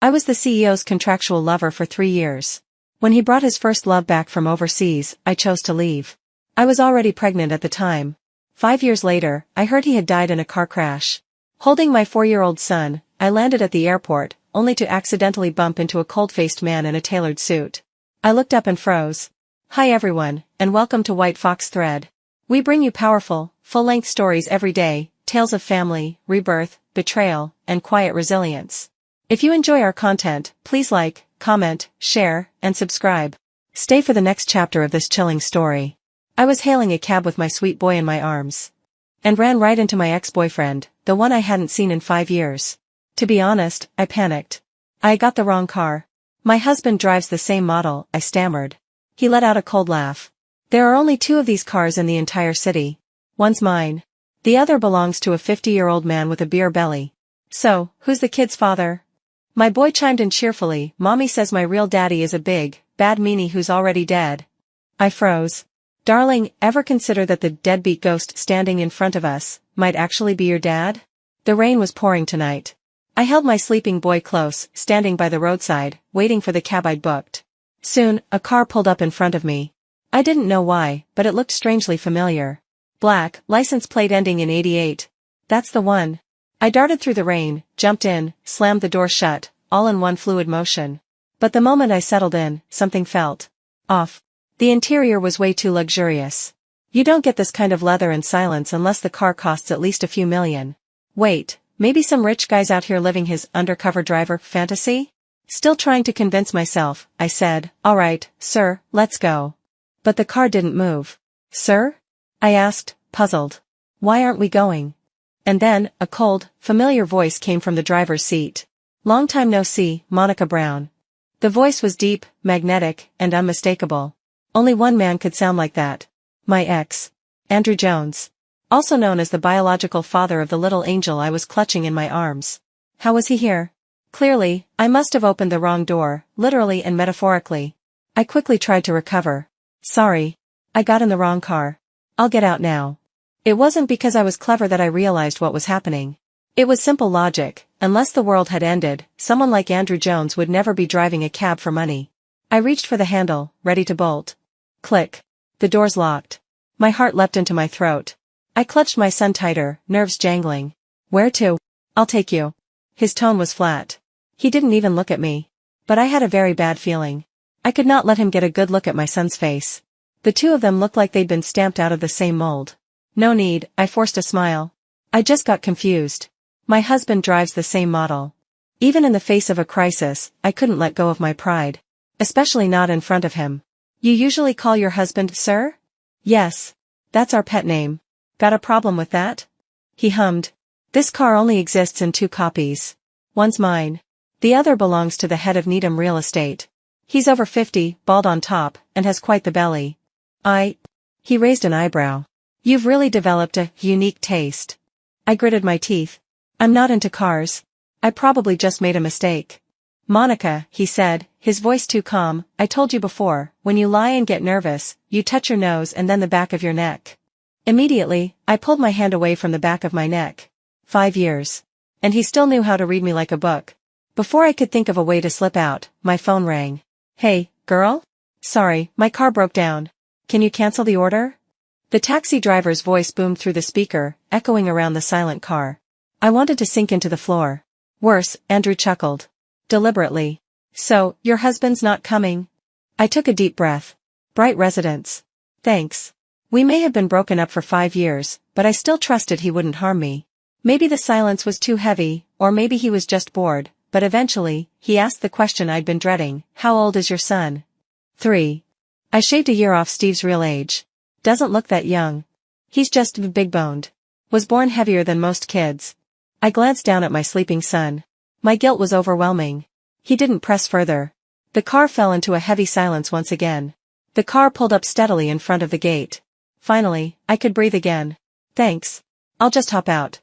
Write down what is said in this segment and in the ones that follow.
I was the CEO's contractual lover for 3 years. When he brought his first love back from overseas, I chose to leave. I was already pregnant at the time. 5 years later, I heard he had died in a car crash. Holding my 4-year-old son, I landed at the airport, only to accidentally bump into a cold-faced man in a tailored suit. I looked up and froze. Hi everyone, and welcome to White Fox Thread. We bring you powerful, full-length stories every day, tales of family, rebirth, betrayal, and quiet resilience. If you enjoy our content, please like, comment, share, and subscribe. Stay for the next chapter of this chilling story. I was hailing a cab with my sweet boy in my arms. And ran right into my ex-boyfriend, the one I hadn't seen in 5 years. To be honest, I panicked. I got the wrong car. My husband drives the same model, I stammered. He let out a cold laugh. There are only 2 of these cars in the entire city. One's mine. The other belongs to a 50-year-old man with a beer belly. So, who's the kid's father? My boy chimed in cheerfully, Mommy says my real daddy is a big, bad meanie who's already dead. I froze. Darling, ever consider that the deadbeat ghost standing in front of us might actually be your dad? The rain was pouring tonight. I held my sleeping boy close, standing by the roadside, waiting for the cab I'd booked. Soon, a car pulled up in front of me. I didn't know why, but it looked strangely familiar. Black, license plate ending in 88. That's the one. I darted through the rain, jumped in, slammed the door shut, all in one fluid motion. But the moment I settled in, something felt off. The interior was way too luxurious. You don't get this kind of leather and silence unless the car costs at least a few million. Wait, maybe some rich guy's out here living his undercover driver fantasy? Still trying to convince myself, I said, all right, sir, let's go. But the car didn't move. Sir? I asked, puzzled. Why aren't we going? And then, a cold, familiar voice came from the driver's seat. Long time no see, Monica Brown. The voice was deep, magnetic, and unmistakable. Only one man could sound like that. My ex. Andrew Jones. Also known as the biological father of the little angel I was clutching in my arms. How was he here? Clearly, I must have opened the wrong door, literally and metaphorically. I quickly tried to recover. Sorry. I got in the wrong car. I'll get out now. It wasn't because I was clever that I realized what was happening. It was simple logic. Unless the world had ended, someone like Andrew Jones would never be driving a cab for money. I reached for the handle, ready to bolt. Click. The door's locked. My heart leapt into my throat. I clutched my son tighter, nerves jangling. Where to? I'll take you. His tone was flat. He didn't even look at me. But I had a very bad feeling. I could not let him get a good look at my son's face. The 2 of them looked like they'd been stamped out of the same mold. No need, I forced a smile. I just got confused. My husband drives the same model. Even in the face of a crisis, I couldn't let go of my pride. Especially not in front of him. You usually call your husband, sir? Yes. That's our pet name. Got a problem with that? He hummed. This car only exists in 2 copies. One's mine. The other belongs to the head of Needham Real Estate. He's over 50, bald on top, and has quite the belly. He raised an eyebrow. You've really developed a unique taste. I gritted my teeth. I'm not into cars. I probably just made a mistake. Monica, he said, his voice too calm, I told you before, when you lie and get nervous, you touch your nose and then the back of your neck. Immediately, I pulled my hand away from the back of my neck. 5 years. And he still knew how to read me like a book. Before I could think of a way to slip out, my phone rang. Hey, girl? Sorry, my car broke down. Can you cancel the order? The taxi driver's voice boomed through the speaker, echoing around the silent car. I wanted to sink into the floor. Worse, Andrew chuckled. Deliberately. So, your husband's not coming? I took a deep breath. Bright residence. Thanks. We may have been broken up for 5 years, but I still trusted he wouldn't harm me. Maybe the silence was too heavy, or maybe he was just bored, but eventually, he asked the question I'd been dreading. How old is your son? 3. I shaved a year off Steve's real age. Doesn't look that young. He's just big-boned. Was born heavier than most kids. I glanced down at my sleeping son. My guilt was overwhelming. He didn't press further. The car fell into a heavy silence once again. The car pulled up steadily in front of the gate. Finally, I could breathe again. Thanks. I'll just hop out.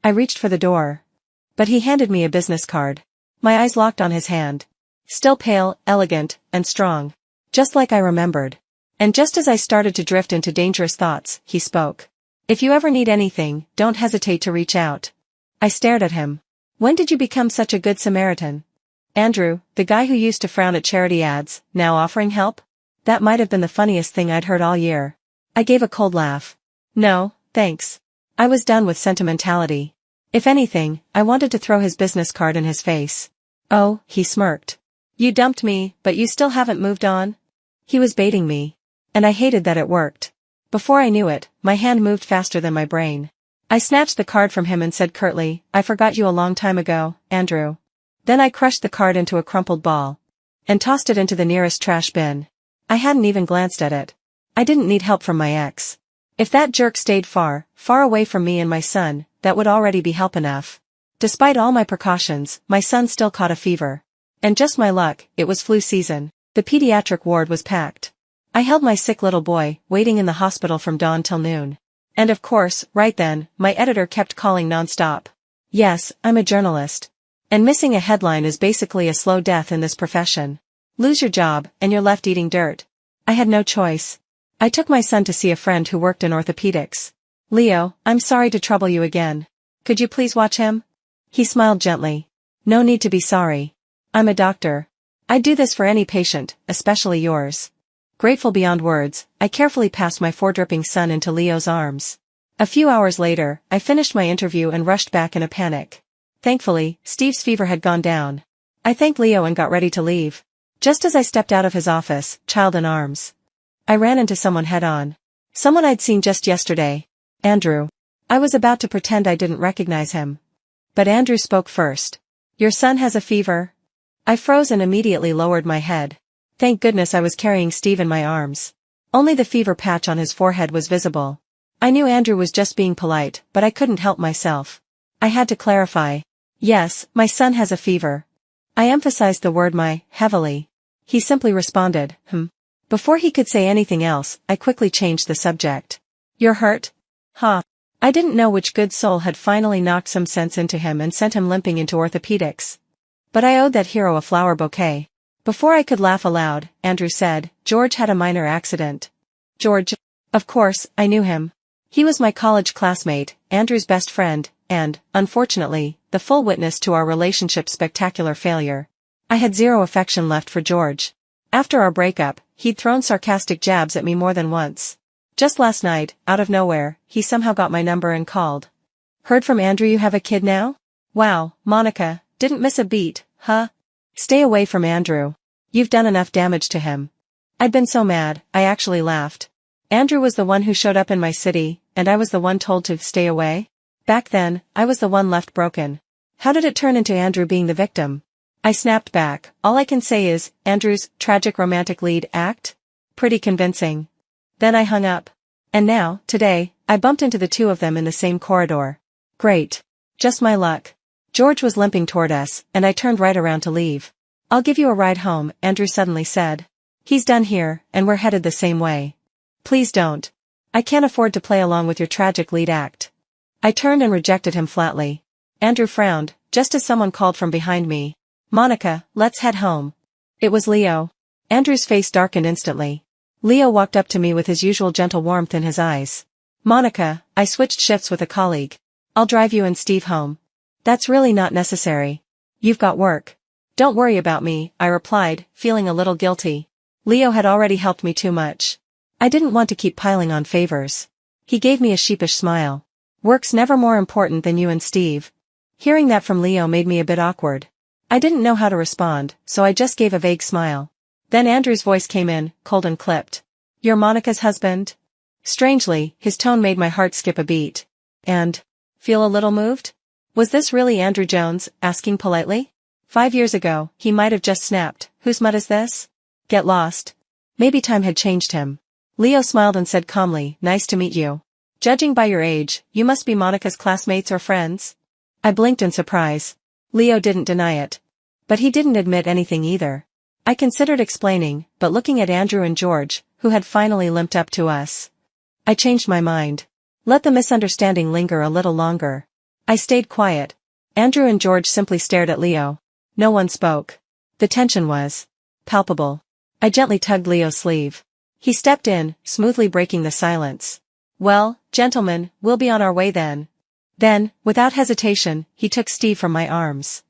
I reached for the door. But he handed me a business card. My eyes locked on his hand. Still pale, elegant, and strong. Just like I remembered. And just as I started to drift into dangerous thoughts, he spoke. If you ever need anything, don't hesitate to reach out. I stared at him. When did you become such a good Samaritan? Andrew, the guy who used to frown at charity ads, now offering help? That might have been the funniest thing I'd heard all year. I gave a cold laugh. No, thanks. I was done with sentimentality. If anything, I wanted to throw his business card in his face. Oh, he smirked. You dumped me, but you still haven't moved on? He was baiting me. And I hated that it worked. Before I knew it, my hand moved faster than my brain. I snatched the card from him and said curtly, I forgot you a long time ago, Andrew. Then I crushed the card into a crumpled ball. And tossed it into the nearest trash bin. I hadn't even glanced at it. I didn't need help from my ex. If that jerk stayed far, far away from me and my son, that would already be help enough. Despite all my precautions, my son still caught a fever. And just my luck, it was flu season. The pediatric ward was packed. I held my sick little boy, waiting in the hospital from dawn till noon. And of course, right then, my editor kept calling nonstop. Yes, I'm a journalist. And missing a headline is basically a slow death in this profession. Lose your job, and you're left eating dirt. I had no choice. I took my son to see a friend who worked in orthopedics. Leo, I'm sorry to trouble you again. Could you please watch him? He smiled gently. No need to be sorry. I'm a doctor. I'd do this for any patient, especially yours. Grateful beyond words, I carefully passed my dripping son into Leo's arms. A few hours later, I finished my interview and rushed back in a panic. Thankfully, Steve's fever had gone down. I thanked Leo and got ready to leave. Just as I stepped out of his office, child in arms, I ran into someone head-on. Someone I'd seen just yesterday. Andrew. I was about to pretend I didn't recognize him. But Andrew spoke first. Your son has a fever? I froze and immediately lowered my head. Thank goodness I was carrying Steve in my arms. Only the fever patch on his forehead was visible. I knew Andrew was just being polite, but I couldn't help myself. I had to clarify. Yes, my son has a fever. I emphasized the word my, heavily. He simply responded, Before he could say anything else, I quickly changed the subject. You're hurt? Huh. I didn't know which good soul had finally knocked some sense into him and sent him limping into orthopedics. But I owed that hero a flower bouquet. Before I could laugh aloud, Andrew said, George had a minor accident. George? Of course, I knew him. He was my college classmate, Andrew's best friend, and, unfortunately, the full witness to our relationship's spectacular failure. I had zero affection left for George. After our breakup, he'd thrown sarcastic jabs at me more than once. Just last night, out of nowhere, he somehow got my number and called. Heard from Andrew you have a kid now? Wow, Monica, didn't miss a beat, huh? Stay away from Andrew. You've done enough damage to him. I'd been so mad, I actually laughed. Andrew was the one who showed up in my city, and I was the one told to stay away? Back then, I was the one left broken. How did it turn into Andrew being the victim? I snapped back. All I can say is, Andrew's tragic romantic lead act? Pretty convincing. Then I hung up. And now, today, I bumped into the two of them in the same corridor. Great. Just my luck. George was limping toward us, and I turned right around to leave. I'll give you a ride home, Andrew suddenly said. He's done here, and we're headed the same way. Please don't. I can't afford to play along with your tragic lead act. I turned and rejected him flatly. Andrew frowned, just as someone called from behind me. Monica, let's head home. It was Leo. Andrew's face darkened instantly. Leo walked up to me with his usual gentle warmth in his eyes. Monica, I switched shifts with a colleague. I'll drive you and Steve home. That's really not necessary. You've got work. Don't worry about me, I replied, feeling a little guilty. Leo had already helped me too much. I didn't want to keep piling on favors. He gave me a sheepish smile. Work's never more important than you and Steve. Hearing that from Leo made me a bit awkward. I didn't know how to respond, so I just gave a vague smile. Then Andrew's voice came in, cold and clipped. You're Monica's husband? Strangely, his tone made my heart skip a beat. And? Feel a little moved? Was this really Andrew Jones, asking politely? 5 years ago, he might have just snapped, whose mud is this? Get lost. Maybe time had changed him. Leo smiled and said calmly, nice to meet you. Judging by your age, you must be Monica's classmates or friends? I blinked in surprise. Leo didn't deny it. But he didn't admit anything either. I considered explaining, but looking at Andrew and George, who had finally limped up to us, I changed my mind. Let the misunderstanding linger a little longer. I stayed quiet. Andrew and George simply stared at Leo. No one spoke. The tension was palpable. I gently tugged Leo's sleeve. He stepped in, smoothly breaking the silence. Well, gentlemen, we'll be on our way then. Then, without hesitation, he took Steve from my arms.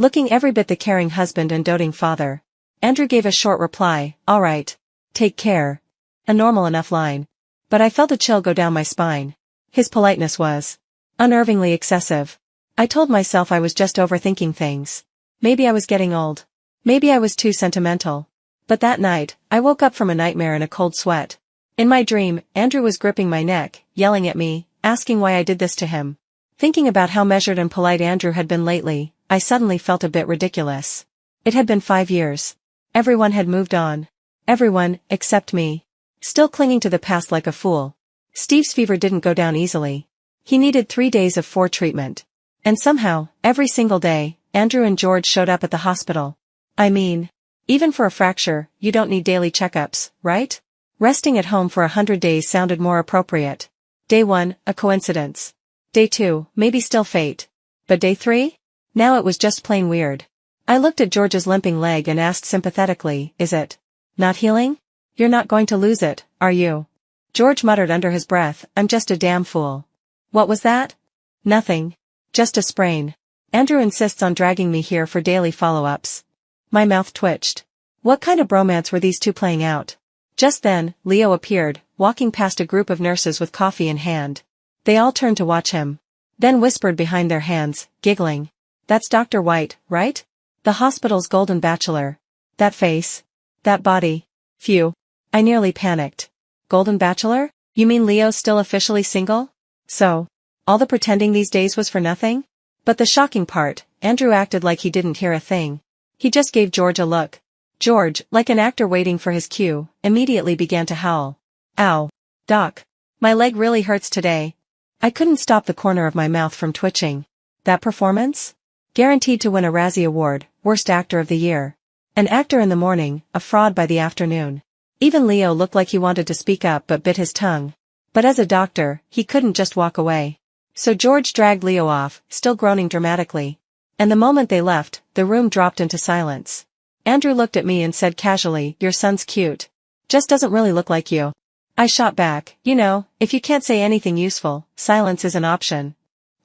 Looking every bit the caring husband and doting father. Andrew gave a short reply, "All right. Take care." A normal enough line. But I felt a chill go down my spine. His politeness was unnervingly excessive. I told myself I was just overthinking things. Maybe I was getting old. Maybe I was too sentimental. But that night, I woke up from a nightmare in a cold sweat. In my dream, Andrew was gripping my neck, yelling at me, asking why I did this to him. Thinking about how measured and polite Andrew had been lately, I suddenly felt a bit ridiculous. It had been 5 years. Everyone had moved on. Everyone, except me. Still clinging to the past like a fool. Steve's fever didn't go down easily. He needed 3 days of 4 treatment. And somehow, every single day, Andrew and George showed up at the hospital. I mean, even for a fracture, you don't need daily checkups, right? Resting at home for 100 days sounded more appropriate. Day 1, a coincidence. Day 2, maybe still fate. But day 3? Now it was just plain weird. I looked at George's limping leg and asked sympathetically, "Is it not healing? You're not going to lose it, are you?" George muttered under his breath, "I'm just a damn fool." What was that? Nothing. Just a sprain. Andrew insists on dragging me here for daily follow-ups. My mouth twitched. What kind of bromance were these two playing out? Just then, Leo appeared, walking past a group of nurses with coffee in hand. They all turned to watch him. Then whispered behind their hands, giggling. "That's Dr. White, right? The hospital's golden bachelor. That face. That body. Phew. I nearly panicked. Golden bachelor? You mean Leo's still officially single? So, all the pretending these days was for nothing? But the shocking part, Andrew acted like he didn't hear a thing. He just gave George a look. George, like an actor waiting for his cue, immediately began to howl. "Ow. Doc. My leg really hurts today." I couldn't stop the corner of my mouth from twitching. That performance? Guaranteed to win a Razzie Award, Worst Actor of the Year. An actor in the morning, a fraud by the afternoon. Even Leo looked like he wanted to speak up but bit his tongue. But as a doctor, he couldn't just walk away. So George dragged Leo off, still groaning dramatically. And the moment they left, the room dropped into silence. Andrew looked at me and said casually, "Your son's cute. Just doesn't really look like you." I shot back, "You know, if you can't say anything useful, silence is an option."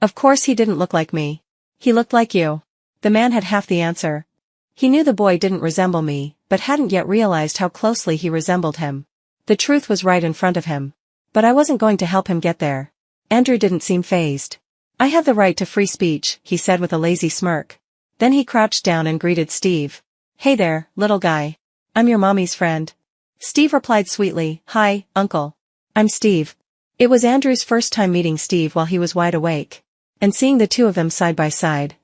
Of course he didn't look like me. He looked like you. The man had half the answer. He knew the boy didn't resemble me, but hadn't yet realized how closely he resembled him. The truth was right in front of him. But I wasn't going to help him get there. Andrew didn't seem fazed. "I have the right to free speech," he said with a lazy smirk. Then he crouched down and greeted Steve. "Hey there, little guy. I'm your mommy's friend." Steve replied sweetly, "Hi, Uncle. I'm Steve." It was Andrew's first time meeting Steve while he was wide awake. And seeing the two of them side by side.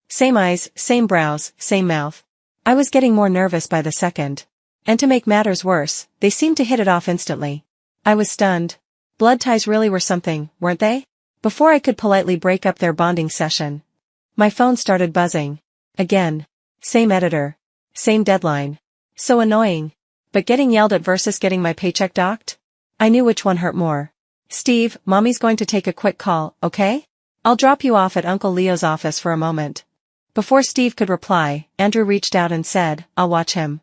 Same eyes, same brows, same mouth. I was getting more nervous by the second. And to make matters worse, they seemed to hit it off instantly. I was stunned. Blood ties really were something, weren't they? Before I could politely break up their bonding session. My phone started buzzing. Again. Same editor. Same deadline. So annoying. But getting yelled at versus getting my paycheck docked? I knew which one hurt more. "Steve, Mommy's going to take a quick call, okay? I'll drop you off at Uncle Leo's office for a moment." Before Steve could reply, Andrew reached out and said, "I'll watch him."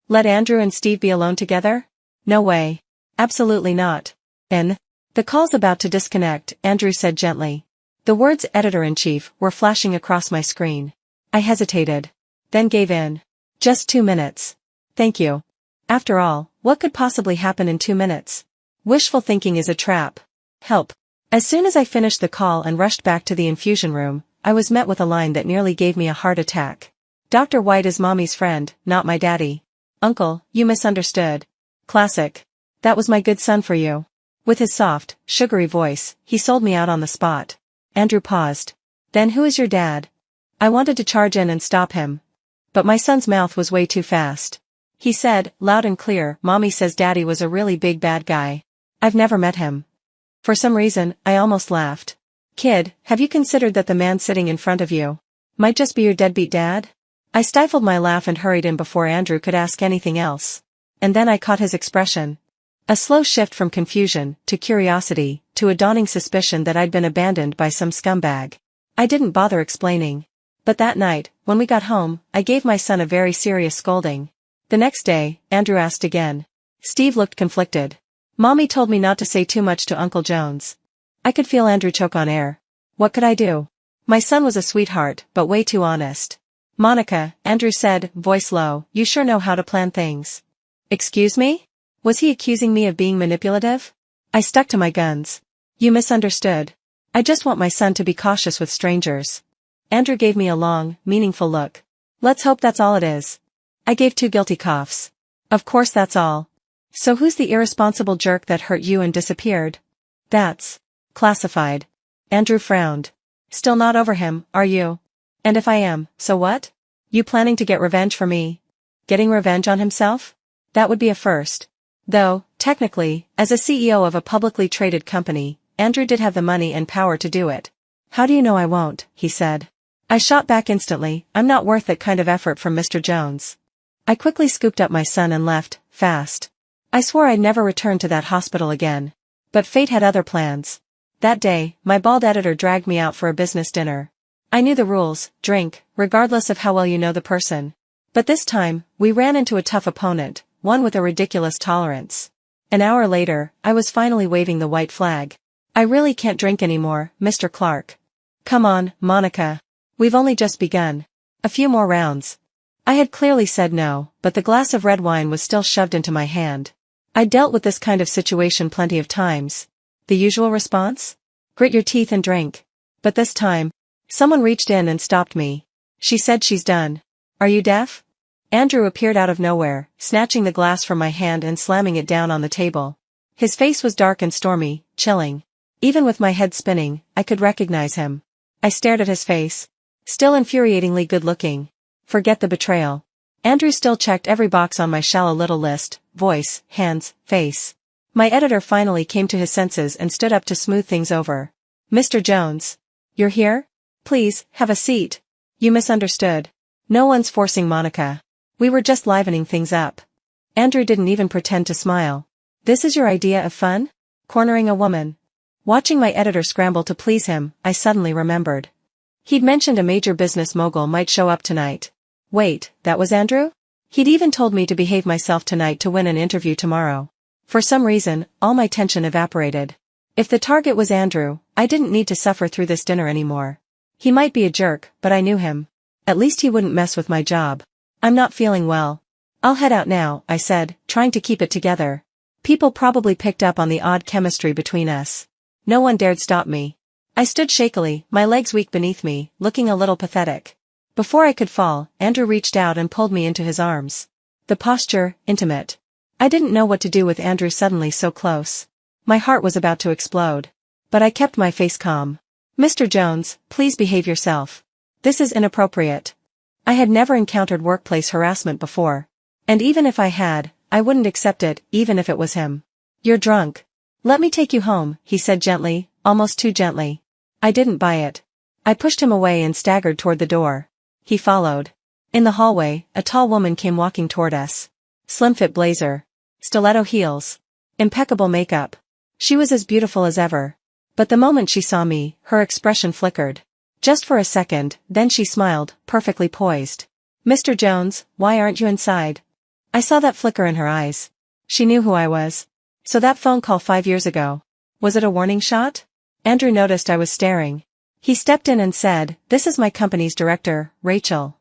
Let Andrew and Steve be alone together? No way. Absolutely not. The call's about to disconnect, Andrew said gently. The words editor-in-chief were flashing across my screen. I hesitated. Then gave in. Just 2 minutes. Thank you. After all, what could possibly happen in 2 minutes? Wishful thinking is a trap. Help. As soon as I finished the call and rushed back to the infusion room, I was met with a line that nearly gave me a heart attack. "Dr. White is Mommy's friend, not my daddy." "Uncle, you misunderstood." Classic. That was my good son for you. With his soft, sugary voice, he sold me out on the spot. Andrew paused. "Then who is your dad?" I wanted to charge in and stop him. But my son's mouth was way too fast. He said, loud and clear, "Mommy says Daddy was a really big bad guy. I've never met him." For some reason, I almost laughed. "Kid, have you considered that the man sitting in front of you might just be your deadbeat dad?" I stifled my laugh and hurried in before Andrew could ask anything else. And then I caught his expression. A slow shift from confusion, to curiosity, to a dawning suspicion that I'd been abandoned by some scumbag. I didn't bother explaining. But that night, when we got home, I gave my son a very serious scolding. The next day, Andrew asked again. Steve looked conflicted. "Mommy told me not to say too much to Uncle Jones." I could feel Andrew choke on air. What could I do? My son was a sweetheart, but way too honest. Monica, Andrew said, voice low, you sure know how to plan things. Excuse me? Was he accusing me of being manipulative? I stuck to my guns. You misunderstood. I just want my son to be cautious with strangers. Andrew gave me a long, meaningful look. Let's hope that's all it is. I gave 2 guilty coughs. Of course that's all. So who's the irresponsible jerk that hurt you and disappeared? That's classified. Andrew frowned. Still not over him, are you? And if I am, so what? You planning to get revenge for me? Getting revenge on himself? That would be a first. Though, technically, as a CEO of a publicly traded company, Andrew did have the money and power to do it. How do you know I won't? He said. I shot back instantly, I'm not worth that kind of effort from Mr. Jones. I quickly scooped up my son and left, fast. I swore I'd never return to that hospital again. But fate had other plans. That day, my bald editor dragged me out for a business dinner. I knew the rules, drink, regardless of how well you know the person. But this time, we ran into a tough opponent, one with a ridiculous tolerance. An hour later, I was finally waving the white flag. I really can't drink anymore, Mr. Clark. Come on, Monica. We've only just begun. A few more rounds. I had clearly said no, but the glass of red wine was still shoved into my hand. I'd dealt with this kind of situation plenty of times. The usual response? Grit your teeth and drink. But this time, someone reached in and stopped me. She said she's done. Are you deaf? Andrew appeared out of nowhere, snatching the glass from my hand and slamming it down on the table. His face was dark and stormy, chilling. Even with my head spinning, I could recognize him. I stared at his face. Still infuriatingly good-looking. Forget the betrayal. Andrew still checked every box on my shallow little list: voice, hands, face. My editor finally came to his senses and stood up to smooth things over. Mr. Jones. You're here? Please, have a seat. You misunderstood. No one's forcing Monica. We were just livening things up. Andrew didn't even pretend to smile. This is your idea of fun? Cornering a woman. Watching my editor scramble to please him, I suddenly remembered. He'd mentioned a major business mogul might show up tonight. Wait, that was Andrew? He'd even told me to behave myself tonight to win an interview tomorrow. For some reason, all my tension evaporated. If the target was Andrew, I didn't need to suffer through this dinner anymore. He might be a jerk, but I knew him. At least he wouldn't mess with my job. I'm not feeling well. I'll head out now, I said, trying to keep it together. People probably picked up on the odd chemistry between us. No one dared stop me. I stood shakily, my legs weak beneath me, looking a little pathetic. Before I could fall, Andrew reached out and pulled me into his arms. The posture, intimate. I didn't know what to do with Andrew suddenly so close. My heart was about to explode. But I kept my face calm. Mr. Jones, please behave yourself. This is inappropriate. I had never encountered workplace harassment before. And even if I had, I wouldn't accept it, even if it was him. You're drunk. Let me take you home, he said gently, almost too gently. I didn't buy it. I pushed him away and staggered toward the door. He followed. In the hallway, a tall woman came walking toward us. Slim-fit blazer. Stiletto heels. Impeccable makeup. She was as beautiful as ever. But the moment she saw me, her expression flickered. Just for a second, then she smiled, perfectly poised. Mr. Jones, why aren't you inside? I saw that flicker in her eyes. She knew who I was. So that phone call 5 years ago. Was it a warning shot? Andrew noticed I was staring. He stepped in and said, "This is my company's director, Rachel."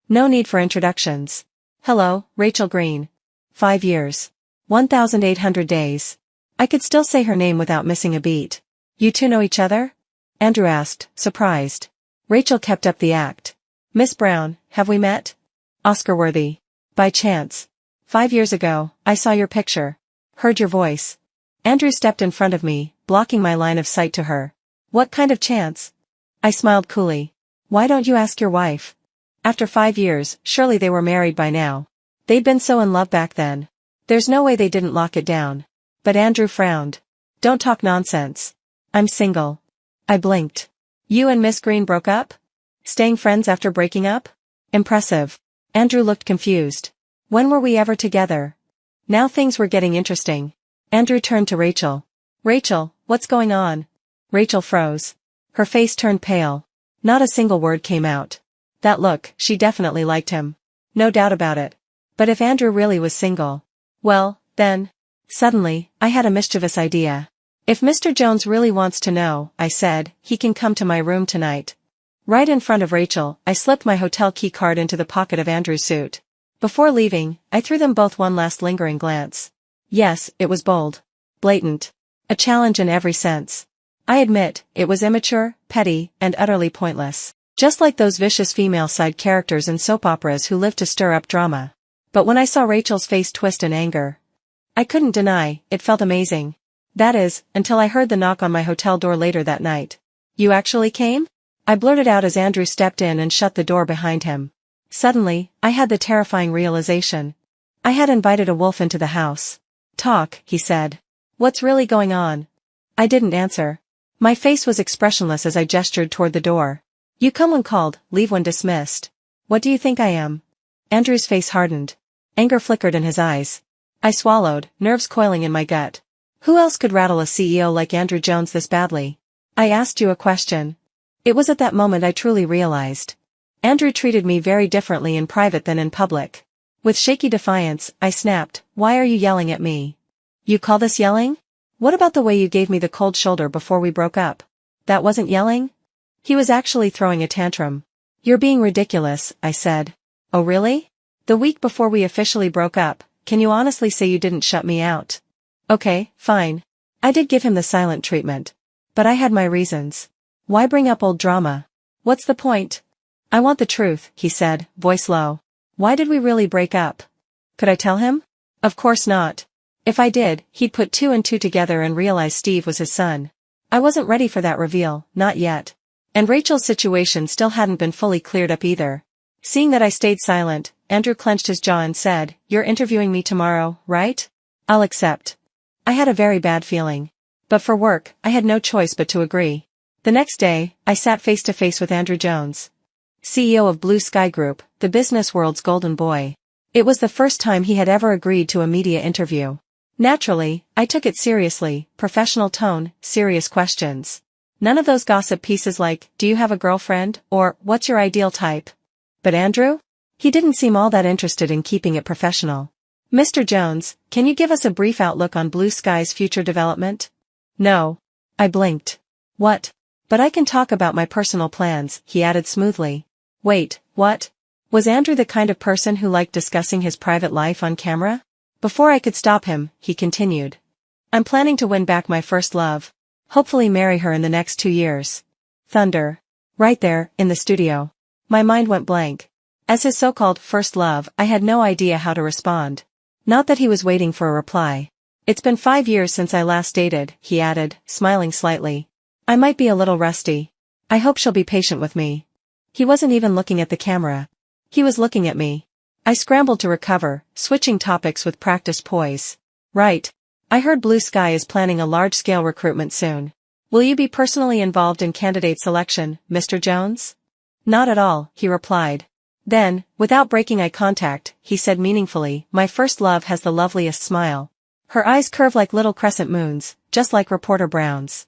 No need for introductions. Hello, Rachel Green. 5 years. 1,800 days. I could still say her name without missing a beat. You two know each other? Andrew asked, surprised. Rachel kept up the act. Miss Brown, have we met? Oscar-worthy. By chance. 5 years ago, I saw your picture. Heard your voice. Andrew stepped in front of me, blocking my line of sight to her. What kind of chance? I smiled coolly. Why don't you ask your wife? After 5 years, surely they were married by now. They'd been so in love back then. There's no way they didn't lock it down. But Andrew frowned. Don't talk nonsense. I'm single. I blinked. You and Miss Green broke up? Staying friends after breaking up? Impressive. Andrew looked confused. When were we ever together? Now things were getting interesting. Andrew turned to Rachel. Rachel, what's going on? Rachel froze. Her face turned pale. Not a single word came out. That look, she definitely liked him. No doubt about it. But if Andrew really was single, well, then. Suddenly, I had a mischievous idea. If Mr. Jones really wants to know, I said, he can come to my room tonight. Right in front of Rachel, I slipped my hotel key card into the pocket of Andrew's suit. Before leaving, I threw them both one last lingering glance. Yes, it was bold. Blatant. A challenge in every sense. I admit, it was immature, petty, and utterly pointless. Just like those vicious female side characters in soap operas who live to stir up drama. But when I saw Rachel's face twist in anger, I couldn't deny, it felt amazing. That is, until I heard the knock on my hotel door later that night. You actually came? I blurted out as Andrew stepped in and shut the door behind him. Suddenly, I had the terrifying realization. I had invited a wolf into the house. Talk, he said. What's really going on? I didn't answer. My face was expressionless as I gestured toward the door. You come when called, leave when dismissed. What do you think I am? Andrew's face hardened. Anger flickered in his eyes. I swallowed, nerves coiling in my gut. Who else could rattle a CEO like Andrew Jones this badly? I asked you a question. It was at that moment I truly realized. Andrew treated me very differently in private than in public. With shaky defiance, I snapped, why are you yelling at me? You call this yelling? What about the way you gave me the cold shoulder before we broke up? That wasn't yelling? He was actually throwing a tantrum. You're being ridiculous, I said. Oh really? The week before we officially broke up, can you honestly say you didn't shut me out? Okay, fine. I did give him the silent treatment. But I had my reasons. Why bring up old drama? What's the point? I want the truth, he said, voice low. Why did we really break up? Could I tell him? Of course not. If I did, he'd put two and two together and realize Steve was his son. I wasn't ready for that reveal, not yet. And Rachel's situation still hadn't been fully cleared up either. Seeing that I stayed silent, Andrew clenched his jaw and said, You're interviewing me tomorrow, right? I'll accept. I had a very bad feeling. But for work, I had no choice but to agree. The next day, I sat face to face with Andrew Jones, CEO of Blue Sky Group, the business world's golden boy. It was the first time he had ever agreed to a media interview. Naturally, I took it seriously, professional tone, serious questions. None of those gossip pieces like, do you have a girlfriend, or, what's your ideal type? But Andrew? He didn't seem all that interested in keeping it professional. Mr. Jones, can you give us a brief outlook on Blue Sky's future development? No. I blinked. What? But I can talk about my personal plans, he added smoothly. Wait, what? Was Andrew the kind of person who liked discussing his private life on camera? Before I could stop him, he continued. I'm planning to win back my first love. Hopefully marry her in the next 2 years. Thunder. Right there, in the studio. My mind went blank. As his so-called first love, I had no idea how to respond. Not that he was waiting for a reply. It's been 5 years since I last dated, he added, smiling slightly. I might be a little rusty. I hope she'll be patient with me. He wasn't even looking at the camera. He was looking at me. I scrambled to recover, switching topics with practiced poise. Right. I heard Blue Sky is planning a large-scale recruitment soon. Will you be personally involved in candidate selection, Mr. Jones? Not at all, he replied. Then, without breaking eye contact, he said meaningfully, my first love has the loveliest smile. Her eyes curve like little crescent moons, just like Reporter Brown's.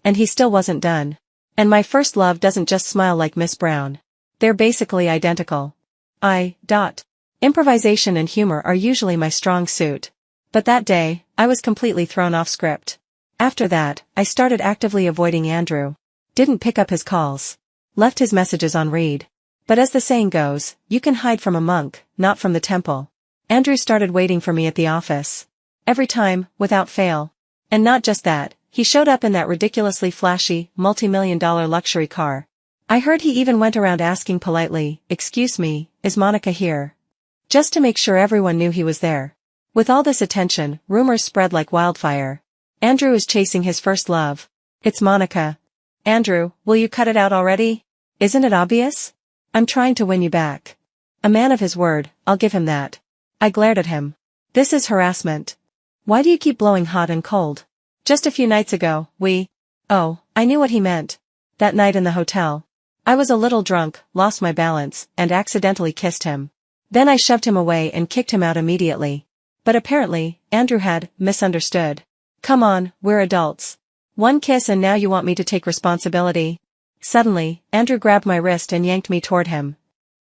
And he still wasn't done. And my first love doesn't just smile like Miss Brown. They're basically identical. Improvisation and humor are usually my strong suit. But that day, I was completely thrown off script. After that, I started actively avoiding Andrew. Didn't pick up his calls. Left his messages on read. But as the saying goes, you can hide from a monk, not from the temple. Andrew started waiting for me at the office. Every time, without fail. And not just that, he showed up in that ridiculously flashy, multi-million-dollar luxury car. I heard he even went around asking politely, excuse me, is Monica here? Just to make sure everyone knew he was there. With all this attention, rumors spread like wildfire. Andrew is chasing his first love. It's Monica. Andrew, will you cut it out already? Isn't it obvious? I'm trying to win you back. A man of his word, I'll give him that. I glared at him. This is harassment. Why do you keep blowing hot and cold? Just a few nights ago, Oh, I knew what he meant. That night in the hotel. I was a little drunk, lost my balance, and accidentally kissed him. Then I shoved him away and kicked him out immediately. But apparently, Andrew had misunderstood. Come on, we're adults. One kiss and now you want me to take responsibility? Suddenly, Andrew grabbed my wrist and yanked me toward him.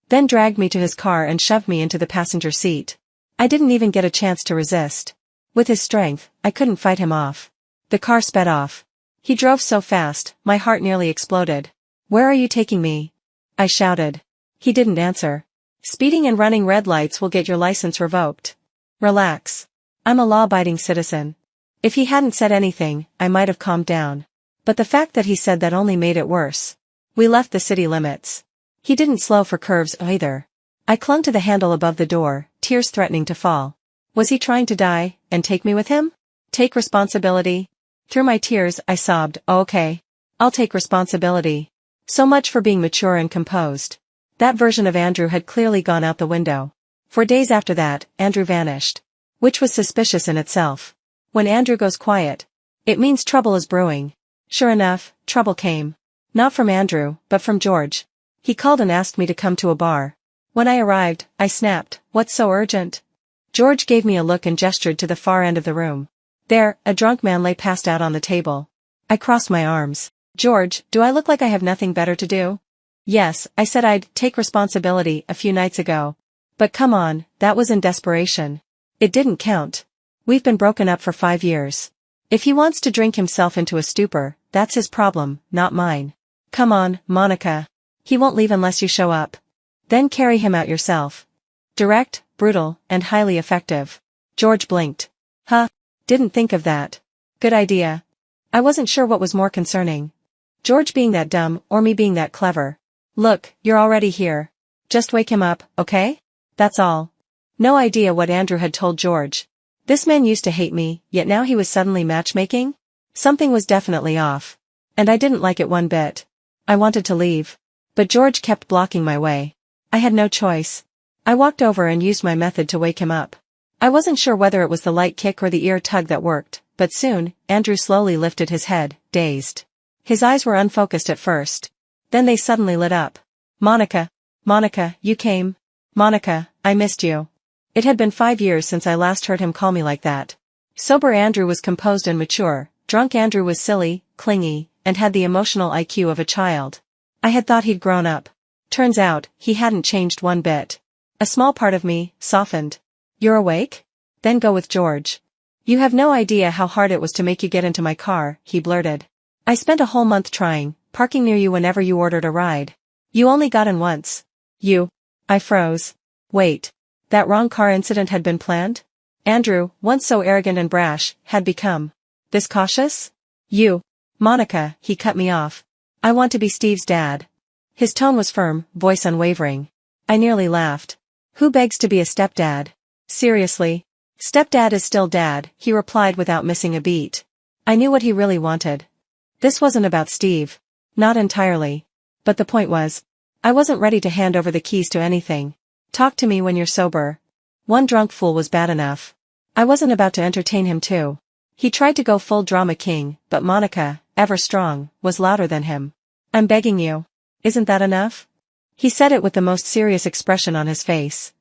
Then dragged me to his car and shoved me into the passenger seat. I didn't even get a chance to resist. With his strength, I couldn't fight him off. The car sped off. He drove so fast, my heart nearly exploded. Where are you taking me? I shouted. He didn't answer. Speeding and running red lights will get your license revoked. Relax. I'm a law-abiding citizen. If he hadn't said anything, I might have calmed down. But the fact that he said that only made it worse. We left the city limits. He didn't slow for curves either. I clung to the handle above the door, tears threatening to fall. Was he trying to die, and take me with him? Take responsibility? Through my tears, I sobbed, "Oh, okay. I'll take responsibility." So much for being mature and composed. That version of Andrew had clearly gone out the window. For days after that, Andrew vanished. Which was suspicious in itself. When Andrew goes quiet, it means trouble is brewing. Sure enough, trouble came. Not from Andrew, but from George. He called and asked me to come to a bar. When I arrived, I snapped, "What's so urgent?" George gave me a look and gestured to the far end of the room. There, a drunk man lay passed out on the table. I crossed my arms. "George, do I look like I have nothing better to do?" "Yes, I said I'd take responsibility a few nights ago. But come on, that was in desperation. It didn't count. We've been broken up for 5 years. If he wants to drink himself into a stupor, that's his problem, not mine. Come on, Monica. He won't leave unless you show up. Then carry him out yourself." Direct, brutal, and highly effective. George blinked. "Huh? Didn't think of that. Good idea." I wasn't sure what was more concerning. George being that dumb, or me being that clever. "Look, you're already here. Just wake him up, okay? That's all." No idea what Andrew had told George. This man used to hate me, yet now he was suddenly matchmaking? Something was definitely off. And I didn't like it one bit. I wanted to leave. But George kept blocking my way. I had no choice. I walked over and used my method to wake him up. I wasn't sure whether it was the light kick or the ear tug that worked, but soon, Andrew slowly lifted his head, dazed. His eyes were unfocused at first. Then they suddenly lit up. "Monica. Monica, you came. Monica, I missed you." It had been 5 years since I last heard him call me like that. Sober Andrew was composed and mature, drunk Andrew was silly, clingy, and had the emotional IQ of a child. I had thought he'd grown up. Turns out, he hadn't changed one bit. A small part of me softened. "You're awake? Then go with George." "You have no idea how hard it was to make you get into my car," he blurted. "I spent a whole month trying, parking near you whenever you ordered a ride. You only got in once." "You." I froze. Wait. That wrong car incident had been planned? Andrew, once so arrogant and brash, had become this cautious? "You." "Monica," he cut me off. "I want to be Steve's dad." His tone was firm, voice unwavering. I nearly laughed. "Who begs to be a stepdad? Seriously?" "Stepdad is still dad," he replied without missing a beat. I knew what he really wanted. This wasn't about Steve. Not entirely. But the point was, I wasn't ready to hand over the keys to anything. "Talk to me when you're sober." One drunk fool was bad enough. I wasn't about to entertain him too. He tried to go full drama king, but Monica, ever strong, was louder than him. "I'm begging you. Isn't that enough?" He said it with the most serious expression on his face.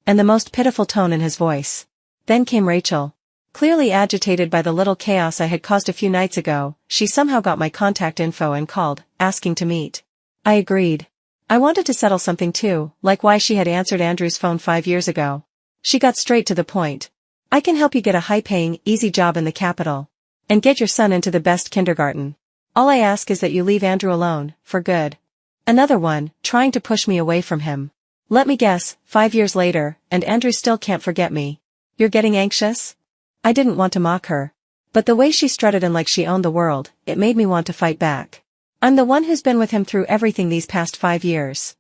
And the most pitiful tone in his voice. Then came Rachel. Clearly agitated by the little chaos I had caused a few nights ago, she somehow got my contact info and called, asking to meet. I agreed. I wanted to settle something too, like why she had answered Andrew's phone 5 years ago. She got straight to the point. "I can help you get a high-paying, easy job in the capital. And get your son into the best kindergarten. All I ask is that you leave Andrew alone, for good." Another one, trying to push me away from him. Let me guess, 5 years later, and Andrew still can't forget me. "You're getting anxious?" I didn't want to mock her. But the way she strutted in like she owned the world, it made me want to fight back. "I'm the one who's been with him through everything these past 5 years.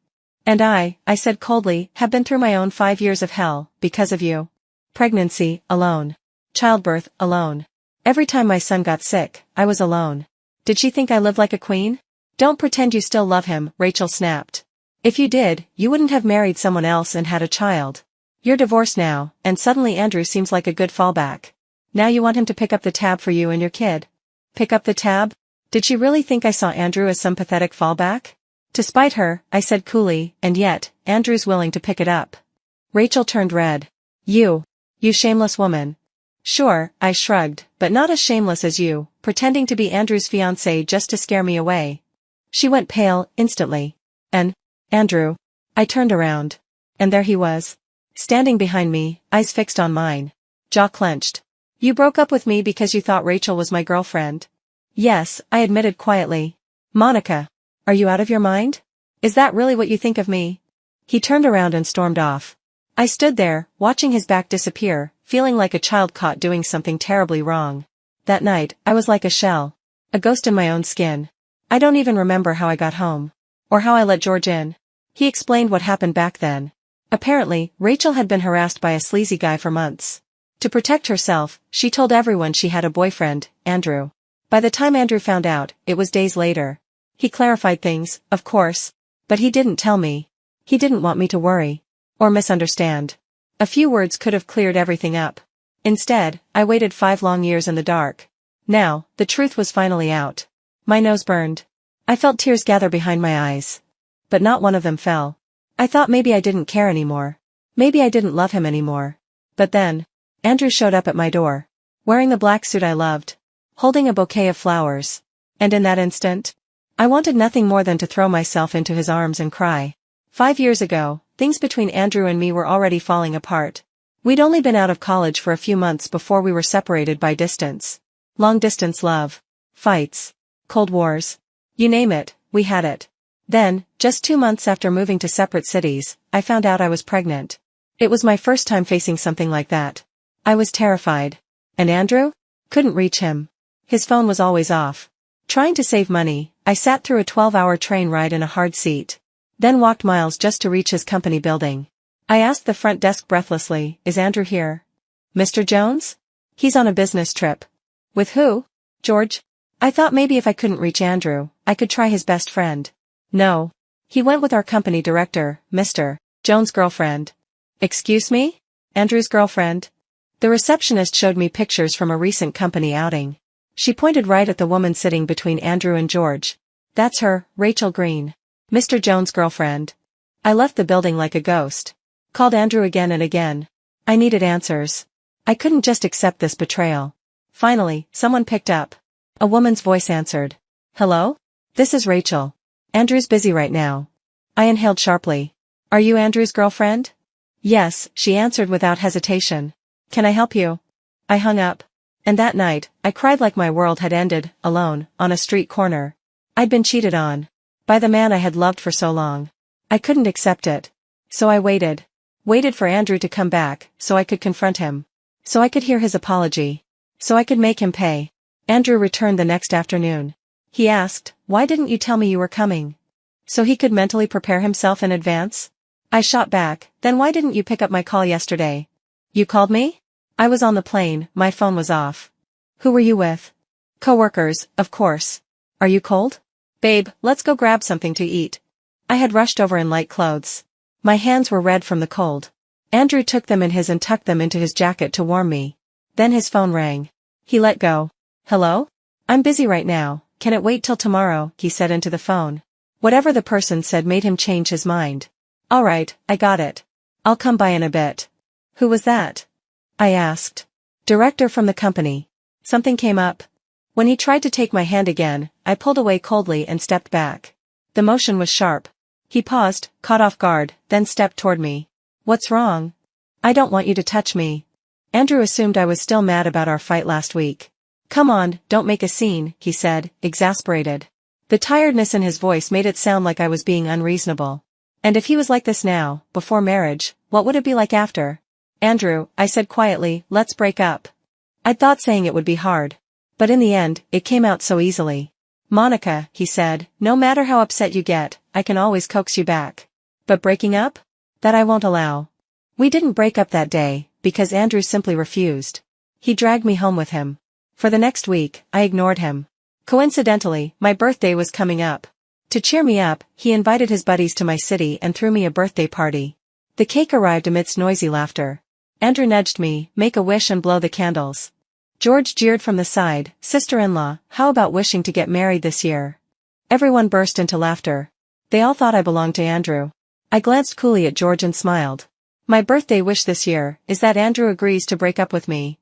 And I said coldly, have been through my own 5 years of hell, because of you. Pregnancy, alone. Childbirth, alone. Every time my son got sick, I was alone. Did she think I lived like a queen?" "Don't pretend you still love him," Rachel snapped. "If you did, you wouldn't have married someone else and had a child. You're divorced now, and suddenly Andrew seems like a good fallback. Now you want him to pick up the tab for you and your kid." Pick up the tab? Did she really think I saw Andrew as some pathetic fallback? To spite her, I said coolly, "And yet, Andrew's willing to pick it up." Rachel turned red. You shameless woman." "Sure," I shrugged, "but not as shameless as you, pretending to be Andrew's fiancé just to scare me away." She went pale, instantly. "And Andrew." I turned around. And there he was. Standing behind me, eyes fixed on mine. Jaw clenched. "You broke up with me because you thought Rachel was my girlfriend?" "Yes," I admitted quietly. "Monica. Are you out of your mind?" Is that really what you think of me? He turned around and stormed off. I stood there, watching his back disappear, feeling like a child caught doing something terribly wrong. That night, I was like a shell. A ghost in my own skin. I don't even remember how I got home. Or how I let George in. He explained what happened back then. Apparently, Rachel had been harassed by a sleazy guy for months. To protect herself, she told everyone she had a boyfriend, Andrew. By the time Andrew found out, it was days later. He clarified things, of course. But he didn't tell me. He didn't want me to worry. Or misunderstand. A few words could have cleared everything up. Instead, I waited 5 long years in the dark. Now, the truth was finally out. My nose burned. I felt tears gather behind my eyes. But not one of them fell. I thought maybe I didn't care anymore. Maybe I didn't love him anymore. But then, Andrew showed up at my door. Wearing the black suit I loved. Holding a bouquet of flowers. And in that instant, I wanted nothing more than to throw myself into his arms and cry. 5 years ago, things between Andrew and me were already falling apart. We'd only been out of college for a few months before we were separated by distance. Long-distance love. Fights. Cold wars. You name it, we had it. Then, just 2 months after moving to separate cities, I found out I was pregnant. It was my first time facing something like that. I was terrified. And Andrew? Couldn't reach him. His phone was always off. Trying to save money, I sat through a 12-hour train ride in a hard seat. Then walked miles just to reach his company building. I asked the front desk breathlessly, "Is Andrew here?" "Mr. Jones? He's on a business trip." "With who?" "George." I thought maybe if I couldn't reach Andrew, I could try his best friend. "No. He went with our company director, Mr. Jones' girlfriend." "Excuse me? Andrew's girlfriend?" The receptionist showed me pictures from a recent company outing. She pointed right at the woman sitting between Andrew and George. "That's her, Rachel Green. Mr. Jones' girlfriend." I left the building like a ghost. Called Andrew again and again. I needed answers. I couldn't just accept this betrayal. Finally, someone picked up. A woman's voice answered. "Hello? This is Rachel. Andrew's busy right now." I inhaled sharply. "Are you Andrew's girlfriend?" "Yes," she answered without hesitation. "Can I help you?" I hung up. And that night, I cried like my world had ended, alone, on a street corner. I'd been cheated on. By the man I had loved for so long. I couldn't accept it. So I waited. Waited for Andrew to come back, so I could confront him. So I could hear his apology. So I could make him pay. Andrew returned the next afternoon. He asked, "Why didn't you tell me you were coming?" So he could mentally prepare himself in advance? I shot back, "Then why didn't you pick up my call yesterday?" "You called me?" "I was on the plane, my phone was off." "Who were you with?" "Coworkers, of course." "Are you cold?" "Babe, let's go grab something to eat." I had rushed over in light clothes. My hands were red from the cold. Andrew took them in his and tucked them into his jacket to warm me. Then his phone rang. He let go. "Hello? I'm busy right now, can it wait till tomorrow?" he said into the phone. Whatever the person said made him change his mind. "All right, I got it. I'll come by in a bit." "Who was that?" I asked. "Director from the company. Something came up." When he tried to take my hand again, I pulled away coldly and stepped back. The motion was sharp. He paused, caught off guard, then stepped toward me. "What's wrong?" "I don't want you to touch me." Andrew assumed I was still mad about our fight last week. "Come on, don't make a scene," he said, exasperated. The tiredness in his voice made it sound like I was being unreasonable. And if he was like this now, before marriage, what would it be like after? "Andrew," I said quietly, "let's break up." I'd thought saying it would be hard. But in the end, it came out so easily. "Monica," he said, "no matter how upset you get, I can always coax you back. But breaking up? That I won't allow." We didn't break up that day, because Andrew simply refused. He dragged me home with him. For the next week, I ignored him. Coincidentally, my birthday was coming up. To cheer me up, he invited his buddies to my city and threw me a birthday party. The cake arrived amidst noisy laughter. Andrew nudged me, "Make a wish and blow the candles." George jeered from the side, "Sister-in-law, how about wishing to get married this year?" Everyone burst into laughter. They all thought I belonged to Andrew. I glanced coolly at George and smiled. "My birthday wish this year is that Andrew agrees to break up with me."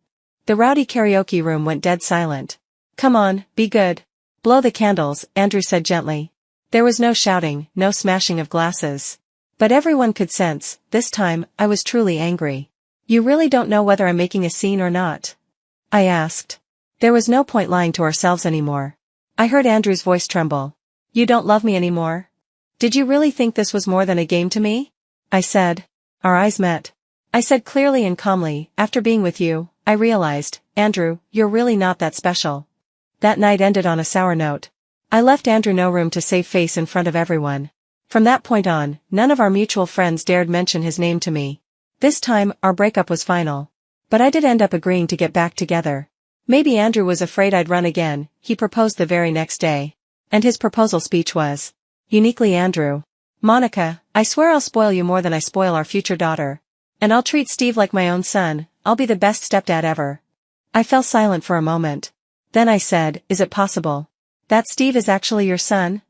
The rowdy karaoke room went dead silent. "Come on, be good. Blow the candles," Andrew said gently. There was no shouting, no smashing of glasses. But everyone could sense, this time, I was truly angry. "You really don't know whether I'm making a scene or not?" I asked. There was no point lying to ourselves anymore. I heard Andrew's voice tremble. "You don't love me anymore?" Did you really think this was more than a game to me? I said. Our eyes met. I said clearly and calmly, after being with you, I realized, Andrew, you're really not that special. That night ended on a sour note. I left Andrew no room to save face in front of everyone. From that point on, none of our mutual friends dared mention his name to me. This time, our breakup was final. But I did end up agreeing to get back together. Maybe Andrew was afraid I'd run again. He proposed the very next day. And his proposal speech was, uniquely Andrew. Monica, I swear I'll spoil you more than I spoil our future daughter. And I'll treat Steve like my own son. I'll be the best stepdad ever. I fell silent for a moment. Then I said, is it possible that Steve is actually your son?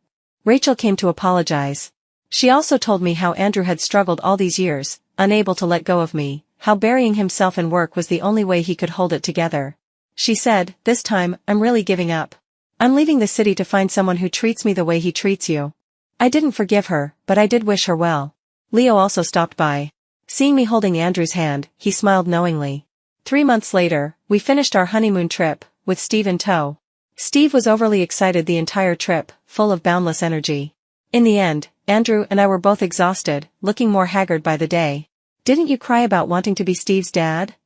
Rachel came to apologize. She also told me how Andrew had struggled all these years, unable to let go of me, how burying himself in work was the only way he could hold it together. She said, this time, I'm really giving up. I'm leaving the city to find someone who treats me the way he treats you. I didn't forgive her, but I did wish her well. Leo also stopped by. Seeing me holding Andrew's hand, he smiled knowingly. 3 months later, we finished our honeymoon trip, with Steve in tow. Steve was overly excited the entire trip, full of boundless energy. In the end, Andrew and I were both exhausted, looking more haggard by the day. Didn't you cry about wanting to be Steve's dad?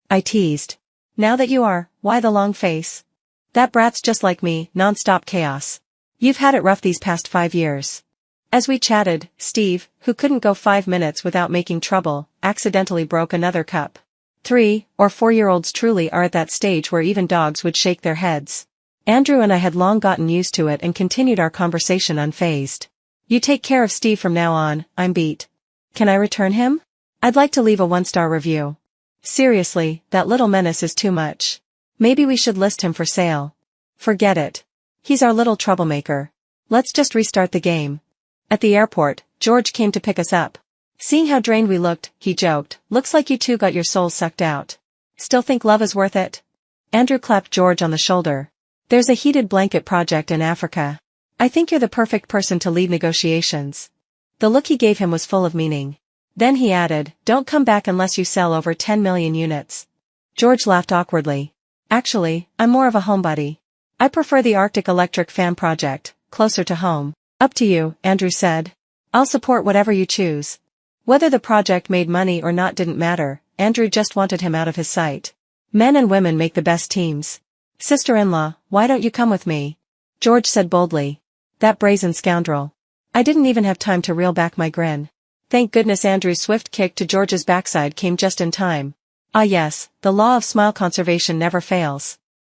I teased. Now that you are, why the long face? That brat's just like me, non-stop chaos. You've had it rough these past 5 years. As we chatted, Steve, who couldn't go 5 minutes without making trouble, accidentally broke another cup. 3 or 4-year-olds truly are at that stage where even dogs would shake their heads. Andrew and I had long gotten used to it and continued our conversation unfazed. You take care of Steve from now on, I'm beat. Can I return him? I'd like to leave a 1-star review. Seriously, that little menace is too much. Maybe we should list him for sale. Forget it. He's our little troublemaker. Let's just restart the game. At the airport, George came to pick us up. Seeing how drained we looked, he joked, looks like you two got your souls sucked out. Still think love is worth it? Andrew clapped George on the shoulder. There's a heated blanket project in Africa. I think you're the perfect person to lead negotiations. The look he gave him was full of meaning. Then he added, don't come back unless you sell over 10 million units. George laughed awkwardly. Actually, I'm more of a homebody. I prefer the Arctic Electric Fan project, closer to home. Up to you, Andrew said. I'll support whatever you choose. Whether the project made money or not didn't matter, Andrew just wanted him out of his sight. Men and women make the best teams. Sister-in-law, why don't you come with me? George said boldly. That brazen scoundrel. I didn't even have time to reel back my grin. Thank goodness Andrew's swift kick to George's backside came just in time. Ah yes, the law of smile conservation never fails.